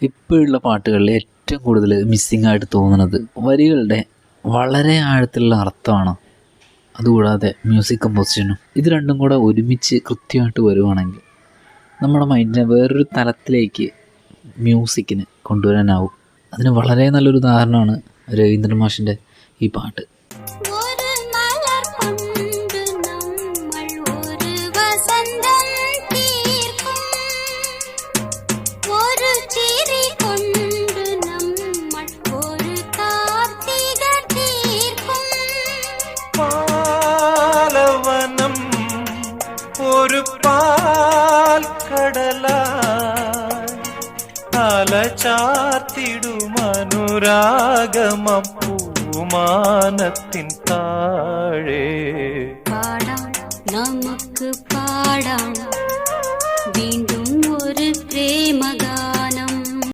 ഇപ്പോഴുള്ള പാട്ടുകളിൽ ഏറ്റവും കൂടുതൽ മിസ്സിങ് ആയിട്ട് തോന്നുന്നത് വരികളുടെ വളരെ ആഴത്തിലുള്ള അർത്ഥമാണ്. അതുകൂടാതെ മ്യൂസിക് കമ്പോസിഷനും ഇത് രണ്ടും കൂടെ ഒരുമിച്ച് കൃത്യമായിട്ട് വരുവാണെങ്കിൽ നമ്മുടെ മൈൻഡിനെ വേറൊരു തലത്തിലേക്ക് മ്യൂസിക്കിന് കൊണ്ടുവരാനാവും. അതിന് വളരെ നല്ലൊരു ഉദാഹരണമാണ് രവീന്ദ്രൻ മാഷിൻ്റെ ഈ പാട്ട്. ഒരു പാൽ കടലായി അലചാർത്തിടുമനുരാഗമം പൂമാനത്തിൻ താഴെ